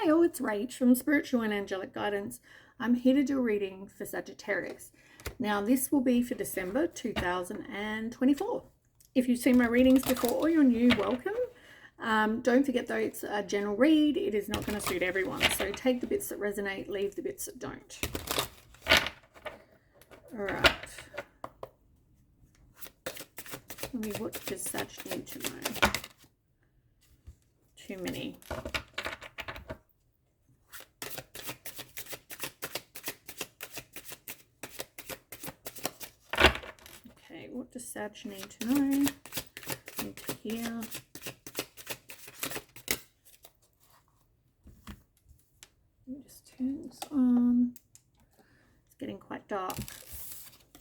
Hi all, it's Rach from Spiritual and Angelic Guidance. I'm here to do a reading for Sagittarius. Now this will be for December 2024. If you've seen my readings before or you're new, welcome. Don't forget though, it's a general read. It is not going to suit everyone. So take the bits that resonate, leave the bits that don't. Alright. What does Sag need to know? Too many. Okay, what does Sag need to know? Need to hear. Let me just turn this on. It's getting quite dark.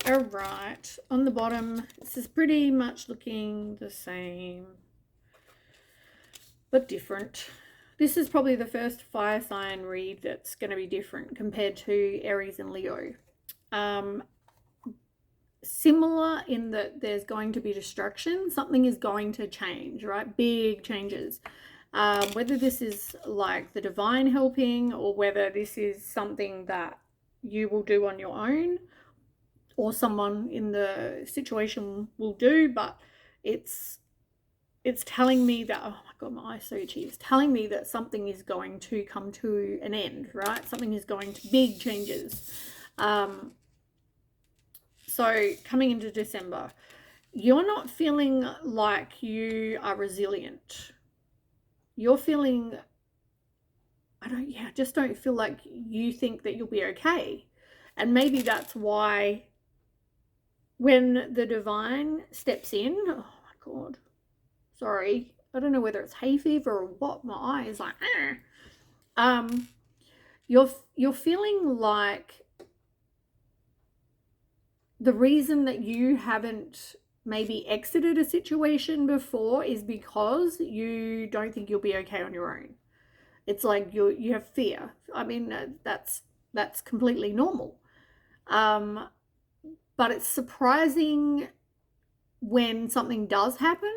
Alright, on the bottom, this is pretty much looking the same, but different. This is probably the first fire sign read that's going to be different compared to Aries and Leo. Similar in that there's going to be destruction. Something is going to change, right? Big changes. Whether this is like the divine helping or whether this is something that you will do on your own or someone in the situation will do, but it's telling me that, oh my God, my eyes so itchy. It's telling me that something is going to come to an end, right? Something is going to, big changes. So coming into December, you're not feeling like you are resilient. You're feeling, just don't feel like you think that you'll be okay. And maybe that's why when the divine steps in, oh my God, sorry, I don't know whether it's hay fever or what, my eye is like, you're feeling like the reason that you haven't maybe exited a situation before is because you don't think you'll be okay on your own. It's like you have fear. I mean, that's completely normal. But it's surprising when something does happen,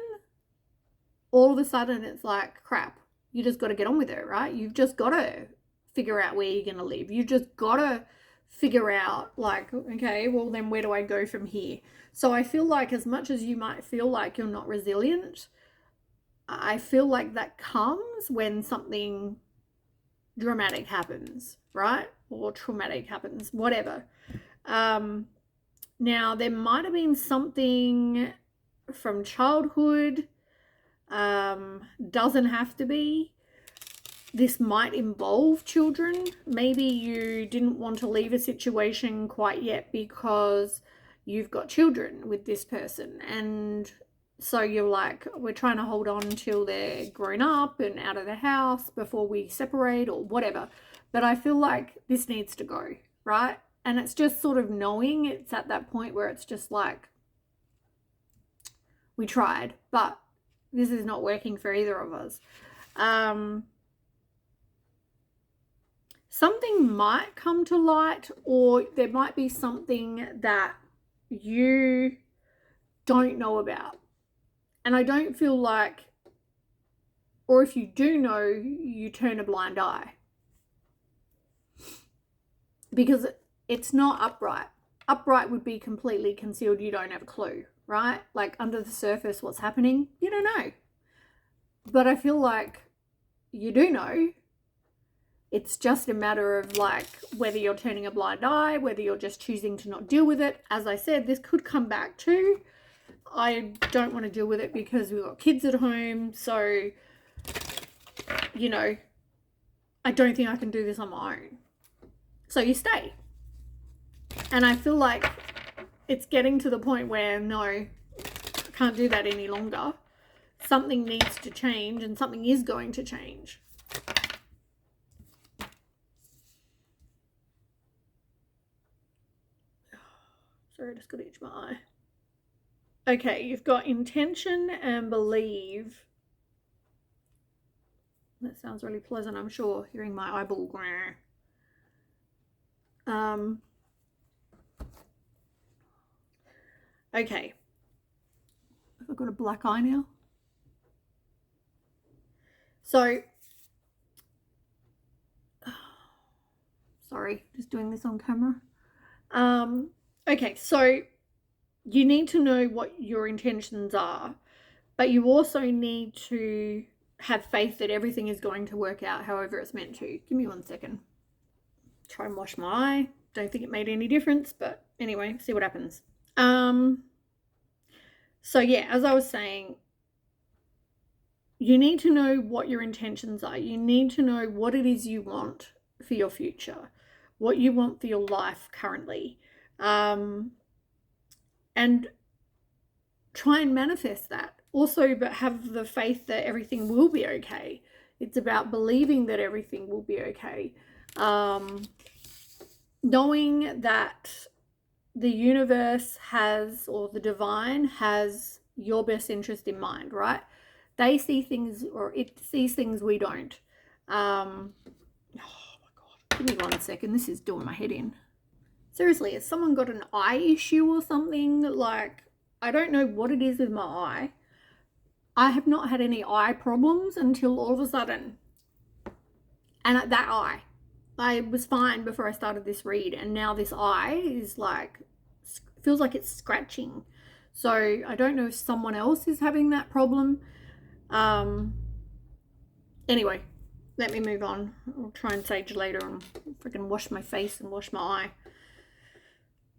all of a sudden it's like, crap, you just got to get on with it, right? You've just got to figure out where you're going to live. You've just got to figure out like, okay, well then where do I go from here? So I feel like as much as you might feel like you're not resilient, I feel like that comes when something dramatic happens, right? Or traumatic happens, whatever. Now, there might have been something from childhood, doesn't have to be. This might involve children. Maybe you didn't want to leave a situation quite yet because you've got children with this person. And so you're like, we're trying to hold on until they're grown up and out of the house before we separate or whatever. But I feel like this needs to go, right? And it's just sort of knowing it's at that point where it's just like, we tried, but this is not working for either of us. Something might come to light, or there might be something that you don't know about. And I don't feel like, or if you do know, you turn a blind eye. Because it's not upright. Upright would be completely concealed. You don't have a clue, right? Like under the surface, what's happening, you don't know. But I feel like you do know. It's just a matter of like whether you're turning a blind eye, whether you're just choosing to not deal with it. As I said, this could come back too. I don't want to deal with it because we've got kids at home. So, you know, I don't think I can do this on my own. So you stay. And I feel like it's getting to the point where, no, I can't do that any longer. Something needs to change and something is going to change. Sorry, I just got to itch my eye. Okay, you've got intention and believe. That sounds really pleasant, I'm sure, hearing my eyeball. Okay. I've got a black eye now. So Sorry, just doing this on camera. Okay, so you need to know what your intentions are, but you also need to have faith that everything is going to work out however it's meant to. Give me 1 second. Try and wash my eye. Don't think it made any difference, but anyway, see what happens. So yeah, as I was saying, you need to know what your intentions are. You need to know what it is you want for your future, what you want for your life currently, and try and manifest that. Also, but have the faith that everything will be okay. It's about believing that everything will be okay. Knowing that the universe has, or the divine has, your best interest in mind, right? They see things, or it sees things we don't. Oh my God, give me 1 second. This is doing my head in. Seriously, has someone got an eye issue or something? Like, I don't know what it is with my eye. I have not had any eye problems until all of a sudden. And at that eye, I was fine before I started this read, and now this eye is like, feels like it's scratching. So I don't know if someone else is having that problem. Anyway, let me move on. I'll try and sage later and freaking wash my face and wash my eye.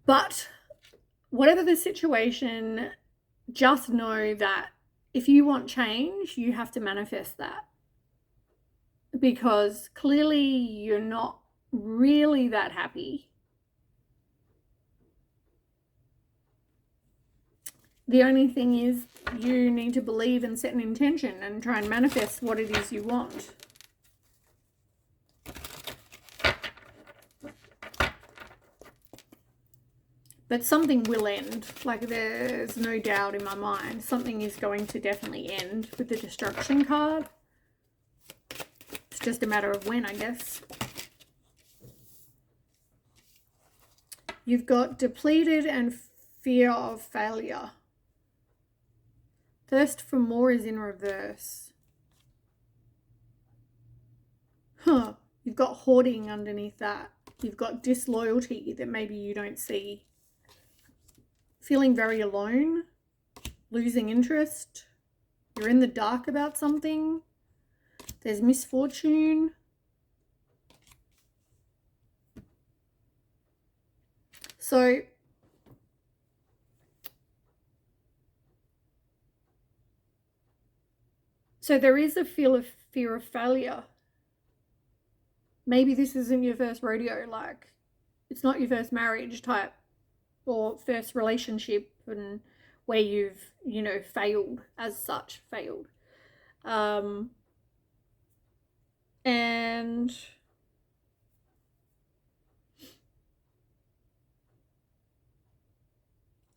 But whatever the situation, just know that if you want change, you have to manifest that. Because clearly you're not really that happy. The only thing is you need to believe and set an intention and try and manifest what it is you want. But something will end. Like, there's no doubt in my mind. Something is going to definitely end with the destruction card. It's just a matter of when, I guess. You've got depleted and fear of failure. Thirst for more is in reverse. You've got hoarding underneath that. You've got disloyalty that maybe you don't see. Feeling very alone. Losing interest. You're in the dark about something. There's misfortune. So there is a fear of failure. Maybe this isn't your first rodeo, like it's not your first marriage type or first relationship and where you've, failed as such, and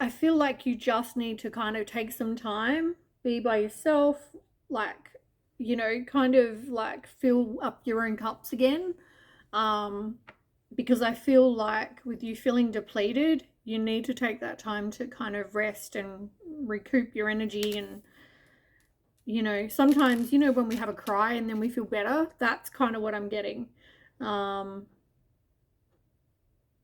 I feel like you just need to kind of take some time, be by yourself, like, kind of like fill up your own cups again. Because I feel like with you feeling depleted, you need to take that time to kind of rest and recoup your energy. And, sometimes, when we have a cry and then we feel better, that's kind of what I'm getting.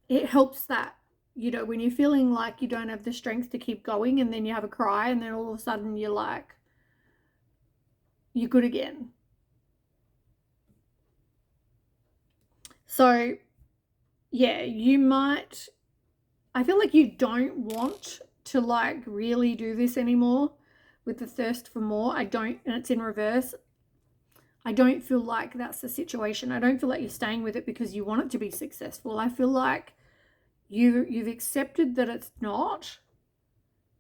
It helps that, when you're feeling like you don't have the strength to keep going and then you have a cry and then all of a sudden you're like, you're good again. So yeah, you might, I feel like you don't want to like really do this anymore with the thirst for more. And it's in reverse. I don't feel like that's the situation. I don't feel like you're staying with it because you want it to be successful. I feel like you've accepted that it's not,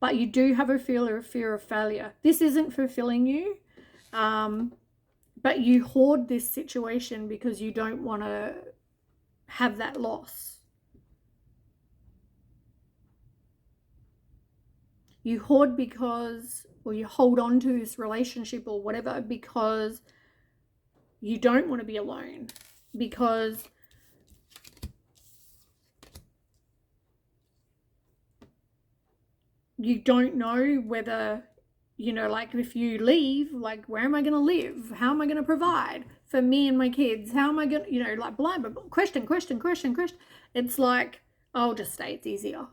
but you do have a fear of failure. This isn't fulfilling you, but you hoard this situation because you don't want to have that loss. You hoard because, or you hold on to this relationship or whatever because you don't want to be alone, because you don't know whether, like if you leave, like where am I going to live? How am I going to provide? for me and my kids, how am I going to, you know, like blind, but question. It's like, I'll just stay, it's easier.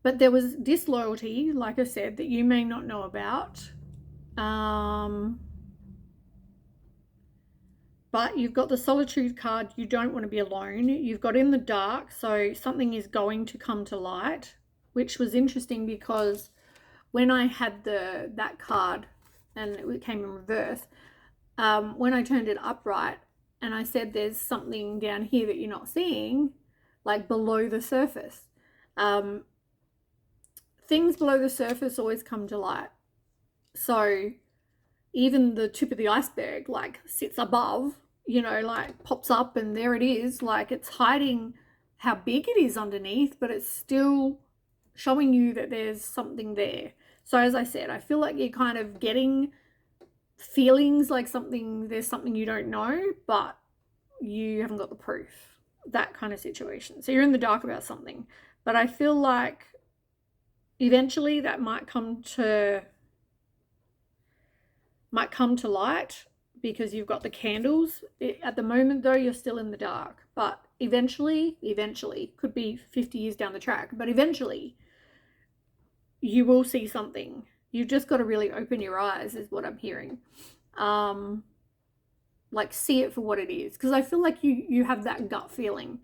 But there was disloyalty, like I said, that you may not know about. But you've got the solitude card. You don't want to be alone. You've got in the dark, so something is going to come to light, which was interesting because when I had that card and it came in reverse, when I turned it upright and I said there's something down here that you're not seeing, like below the surface. Things below the surface always come to light. So even the tip of the iceberg like sits above, you know, like pops up and there it is. Like it's hiding how big it is underneath, but it's still showing you that there's something there. So as I said, I feel like you're kind of getting feelings like there's something you don't know, but you haven't got the proof, that kind of situation. So you're in the dark about something, but I feel like eventually that might come to light because you've got the candles. At the moment though, you're still in the dark, but eventually, could be 50 years down the track, but eventually you will see something. You've just got to really open your eyes is what I'm hearing. Like see it for what it is, because I feel like you have that gut feeling,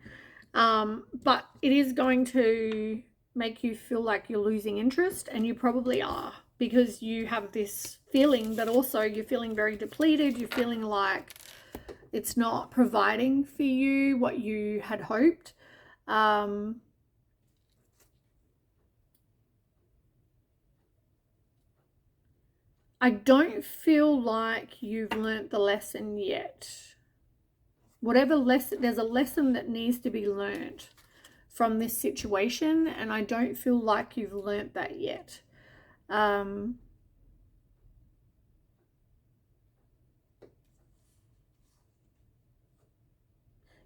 but it is going to make you feel like you're losing interest, and you probably are, because you have this feeling, but also you're feeling very depleted. You're feeling like it's not providing for you what you had hoped. I don't feel like you've learnt the lesson yet. Whatever lesson, there's a lesson that needs to be learnt from this situation, and I don't feel like you've learnt that yet.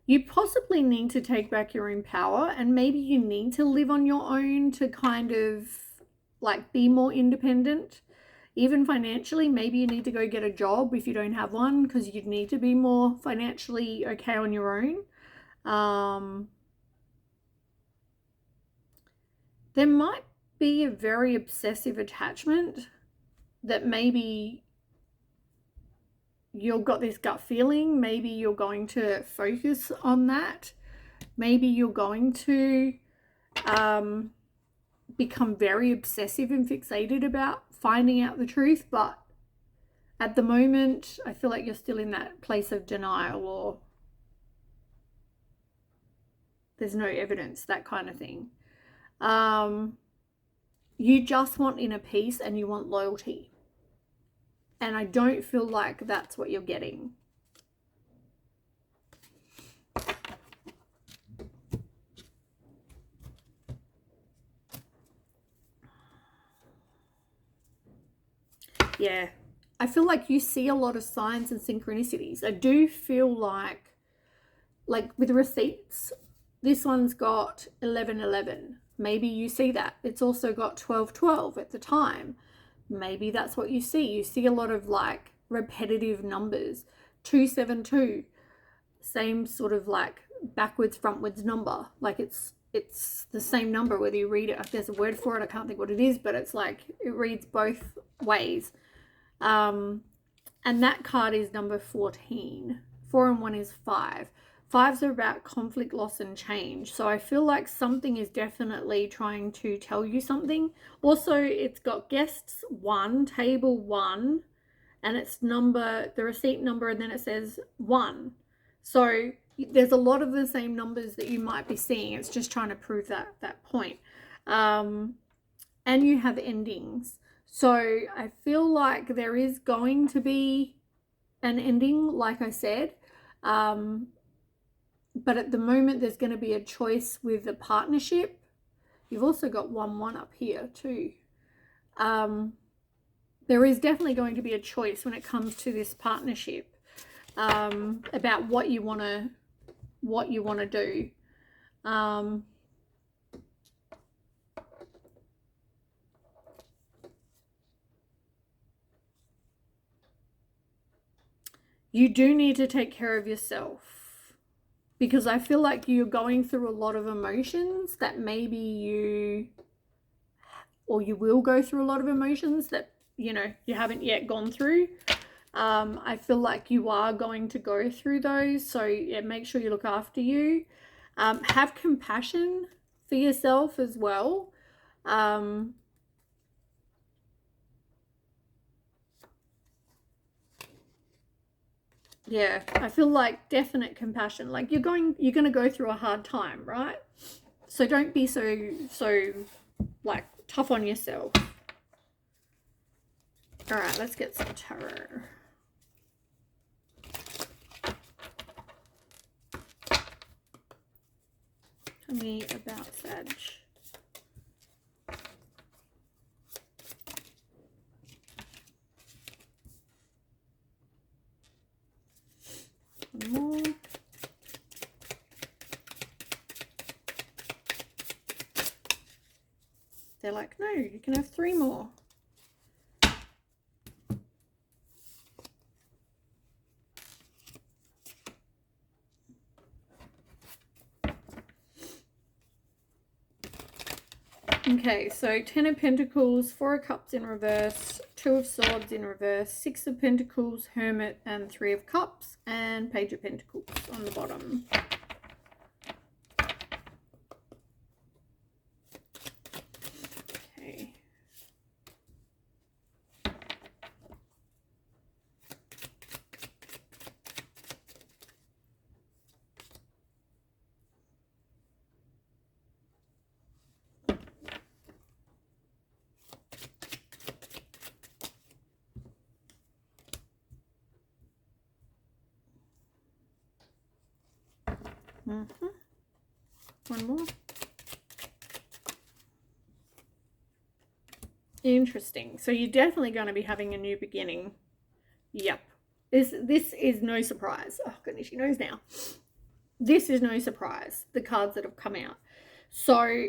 You possibly need to take back your own power, and maybe you need to live on your own to kind of like be more independent. Even financially, maybe you need to go get a job if you don't have one, because you'd need to be more financially okay on your own. There might be a very obsessive attachment that maybe you've got this gut feeling. Maybe you're going to focus on that. Maybe you're going to become very obsessive and fixated about finding out the truth, but at the moment I feel like you're still in that place of denial, or there's no evidence, that kind of thing. You just want inner peace and you want loyalty, and I don't feel like that's what you're getting. Yeah, I feel like you see a lot of signs and synchronicities. I do feel like with receipts, this one's got 1111. Maybe you see that. It's also got 1212 at the time. Maybe that's what you see. You see a lot of like repetitive numbers. 272, same sort of like backwards, frontwards number. Like it's the same number whether you read it. There's a word for it. I can't think what it is, but it's like it reads both ways. And that card is number 14. 4 and 1 is 5. Fives are about conflict, loss, and change. So I feel like something is definitely trying to tell you something. Also, it's got guests 1, table 1, and it's the receipt number, and then it says 1. So there's a lot of the same numbers that you might be seeing. It's just trying to prove that point. And you have endings. So I feel like there is going to be an ending, like I said. But at the moment, there's going to be a choice with the partnership. You've also got 1-1 up here too. There is definitely going to be a choice when it comes to this partnership, about what you want to do. you do need to take care of yourself, because I feel like you're going through a lot of emotions that maybe you will go through a lot of emotions that, you know, you haven't yet gone through. I feel like you are going to go through those. So yeah, make sure you look after you. Have compassion for yourself as well. Yeah, I feel like definite compassion. Like you're going to go through a hard time, right? So don't be so like tough on yourself. All right, let's get some tarot. Tell me about Sag. One more. They're like, no, you can have 3 more. Okay, so 10 of Pentacles, 4 of Cups in reverse, 2 of Swords in reverse, 6 of Pentacles, Hermit, and 3 of Cups, and Page of Pentacles on the bottom. Okay. One more. Interesting. So you're definitely going to be having a new beginning. Yep. This is no surprise. Oh goodness, she knows now. This is no surprise, the cards that have come out. So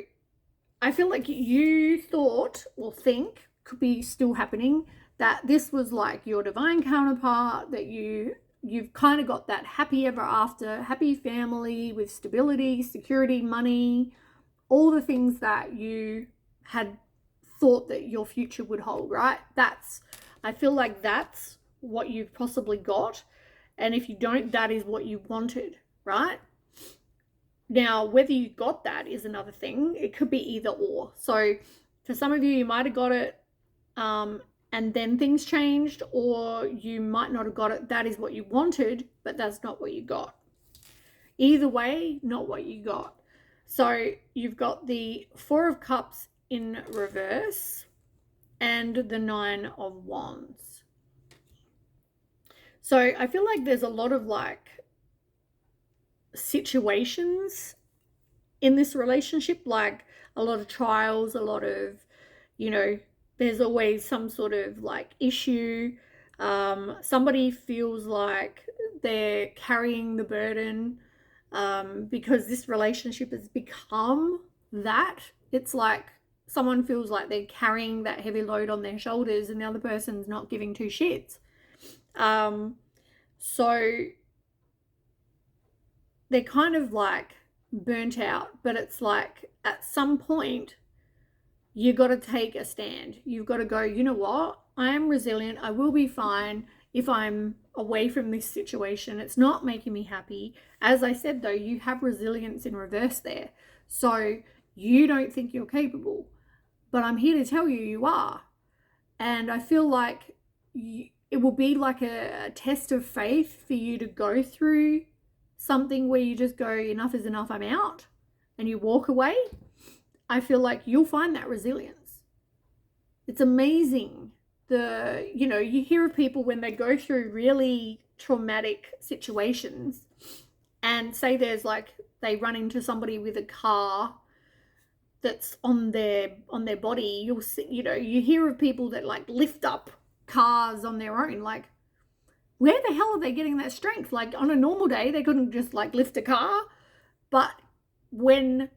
I feel like you thought or think could be still happening that this was like your divine counterpart, that you've kind of got that happy ever after, happy family with stability, security, money, all the things that you had thought that your future would hold, right? I feel like that's what you've possibly got. And if you don't, that is what you wanted, right? Now, whether you got that is another thing. It could be either or. So for some of you, you might have got it and then things changed, or you might not have got it. That is what you wanted, but that's not what you got. Either way, not what you got. So you've got the 4 of Cups in reverse and the 9 of Wands. So I feel like there's a lot of like situations in this relationship, like a lot of trials, a lot of, you know, there's always some sort of like issue. Somebody feels like they're carrying the burden because this relationship has become that. It's like someone feels like they're carrying that heavy load on their shoulders and the other person's not giving 2 shits. So they're kind of like burnt out, but it's like at some point you got to take a stand. You've got to go, you know what? I am resilient. I will be fine if I'm away from this situation. It's not making me happy. As I said, though, you have resilience in reverse there. So you don't think you're capable, but I'm here to tell you you are. And I feel like it will be like a test of faith for you to go through something where you just go, enough is enough, I'm out, and you walk away. I feel like you'll find that resilience. It's amazing. You hear of people when they go through really traumatic situations and say there's like, they run into somebody with a car that's on their body. You'll see, you hear of people that like lift up cars on their own. Like, where the hell are they getting that strength? Like on a normal day, they couldn't just like lift a car. But when,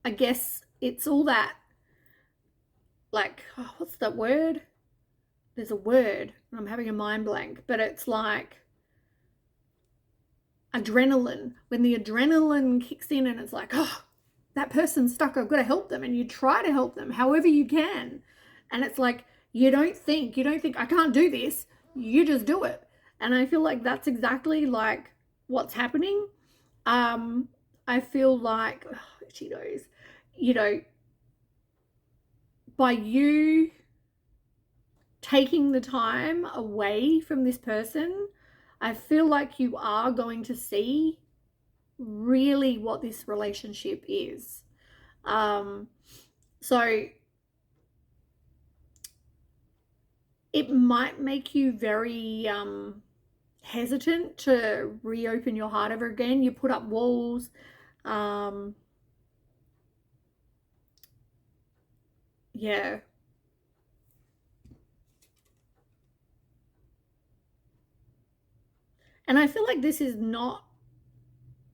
I guess it's all that, like, what's that word? There's a word, and I'm having a mind blank, but it's like adrenaline, when the adrenaline kicks in and it's like, oh, that person's stuck, I've got to help them. And you try to help them however you can. And it's like, you don't think, I can't do this. You just do it. And I feel like that's exactly like what's happening. I feel like, oh, she knows, you know, by you taking the time away from this person, I feel like you are going to see really what this relationship is. So it might make you very hesitant to reopen your heart ever again. You put up walls. Yeah. And I feel like this is not,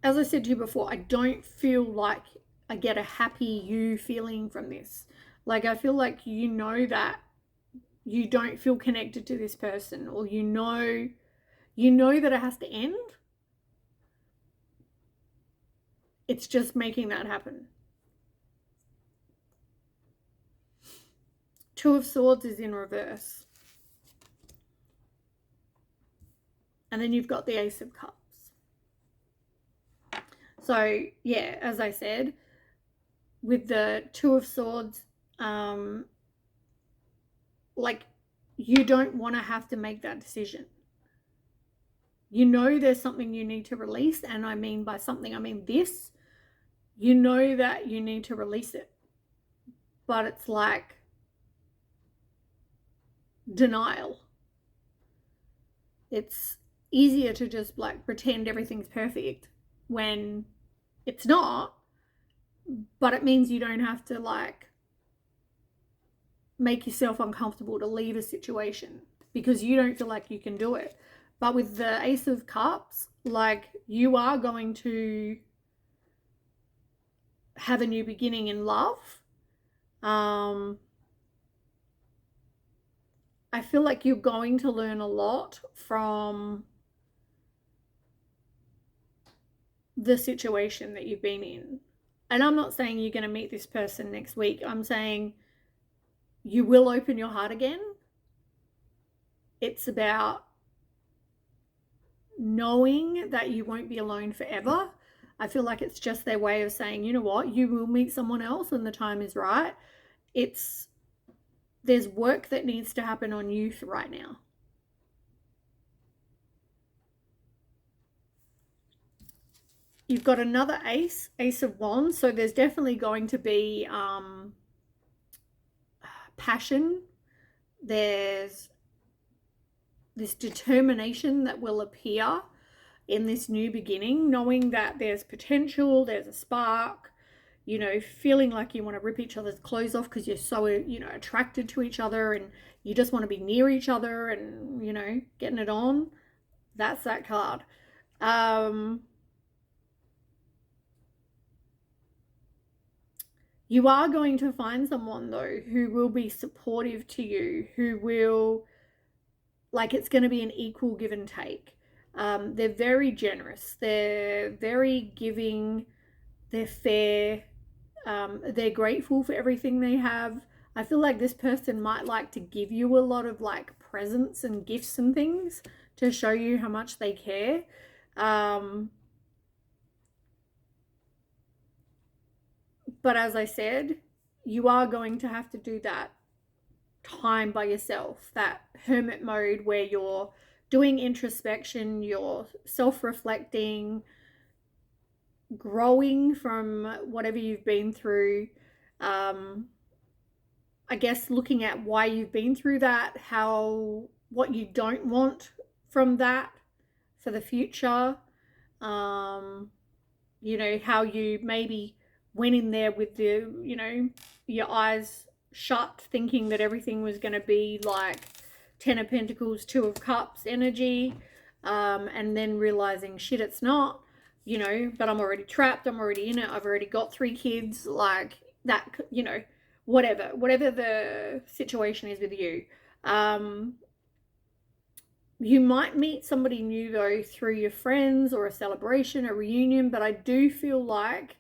as I said to you before, I don't feel like I get a happy you feeling from this. Like, I feel like you know that you don't feel connected to this person, or you know that it has to end. It's just making that happen. Two of Swords is in reverse. And then you've got the Ace of Cups. So, yeah, as I said, with the Two of Swords, like, you don't want to have to make that decision. You know there's something you need to release, and I mean by something, I mean this. You know that you need to release it. But it's like denial. It's easier to just like pretend everything's perfect when it's not, but it means you don't have to like make yourself uncomfortable to leave a situation because you don't feel like you can do it. But with the Ace of Cups, like, you are going to have a new beginning in love. I feel like you're going to learn a lot from the situation that you've been in. And I'm not saying you're going to meet this person next week. I'm saying you will open your heart again. It's about knowing that you won't be alone forever. I feel like it's just their way of saying, you know what, you will meet someone else when the time is right. There's work that needs to happen on you right now. You've got another Ace of Wands. So there's definitely going to be passion. There's this determination that will appear in this new beginning, knowing that there's potential, there's a spark, you know, feeling like you want to rip each other's clothes off because you're so, you know, attracted to each other and you just want to be near each other and, you know, getting it on. That's that card. You are going to find someone, though, who will be supportive to you, who will, like, it's going to be an equal give and take. They're very generous. They're very giving. They're fair. They're grateful for everything they have. I feel like this person might like to give you a lot of, like, presents and gifts and things to show you how much they care. But as I said, you are going to have to do that time by yourself, that hermit mode where you're doing introspection, you're self-reflecting, growing from whatever you've been through. I guess looking at why you've been through that, what you don't want from that for the future. You know, how you maybe went in there with the, you know, your eyes shut, thinking that everything was going to be like 10 of Pentacles, 2 of Cups energy, and then realizing, shit, it's not, you know, but I'm already trapped, I'm already in it, I've already got 3 kids, like that, you know, whatever the situation is with you. You might meet somebody new though through your friends or a celebration, a reunion, but I do feel like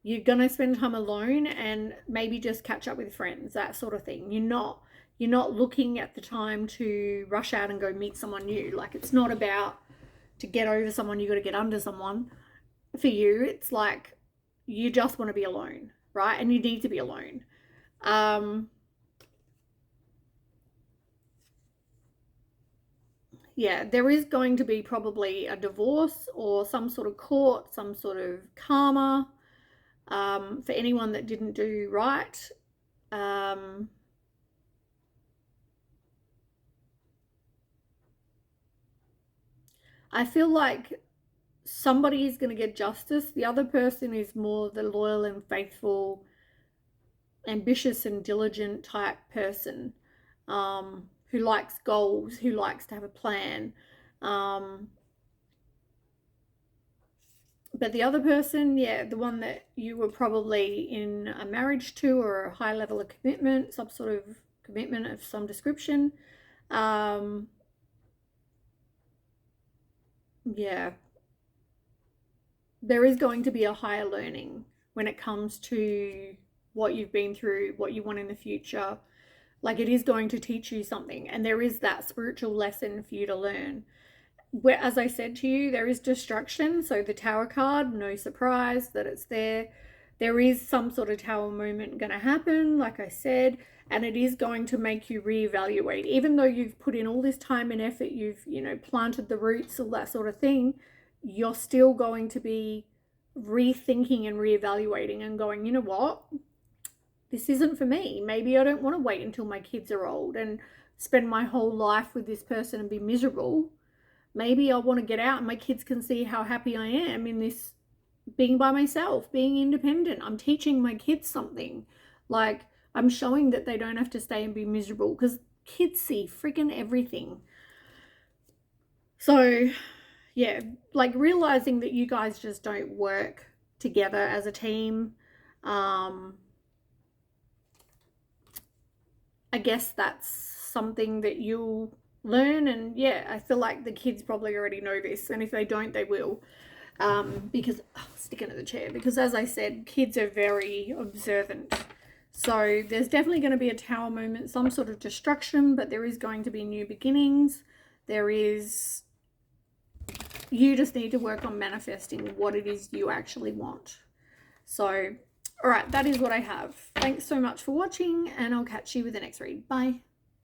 you're going to spend time alone and maybe just catch up with friends, that sort of thing. You're not looking at the time to rush out and go meet someone new. Like, it's not about to get over someone, you got to get under someone. For you, it's like you just want to be alone, right? And you need to be alone. Yeah, there is going to be probably a divorce or some sort of court, some sort of karma, for anyone that didn't do right. I feel like somebody is going to get justice. The other person is more the loyal and faithful, ambitious and diligent type person, who likes goals, who likes to have a plan. But the other person, yeah, the one that you were probably in a marriage to or a high level of commitment, some sort of commitment of some description. Yeah, there is going to be a higher learning when it comes to what you've been through, what you want in the future. Like, it is going to teach you something, and there is that spiritual lesson for you to learn. Where, as I said to you, there is destruction. So the Tower card, no surprise that it's there. There is some sort of Tower moment going to happen, like I said, and it is going to make you reevaluate. Even though you've put in all this time and effort, you've, planted the roots, all that sort of thing, you're still going to be rethinking and reevaluating and going, you know what? This isn't for me. Maybe I don't want to wait until my kids are old and spend my whole life with this person and be miserable. Maybe I want to get out and my kids can see how happy I am in this, being by myself, being independent. I'm teaching my kids something. Like, I'm showing that they don't have to stay and be miserable, because kids see freaking everything. So, yeah, like realizing that you guys just don't work together as a team. I guess that's something that you'll learn. And yeah, I feel like the kids probably already know this, and if they don't, they will. Because sticking to the chair, because as I said, kids are very observant. So there's definitely going to be a Tower moment, some sort of destruction, but there is going to be new beginnings. You just need to work on manifesting what it is you actually want. So, all right, that is what I have. Thanks so much for watching, and I'll catch you with the next read. Bye.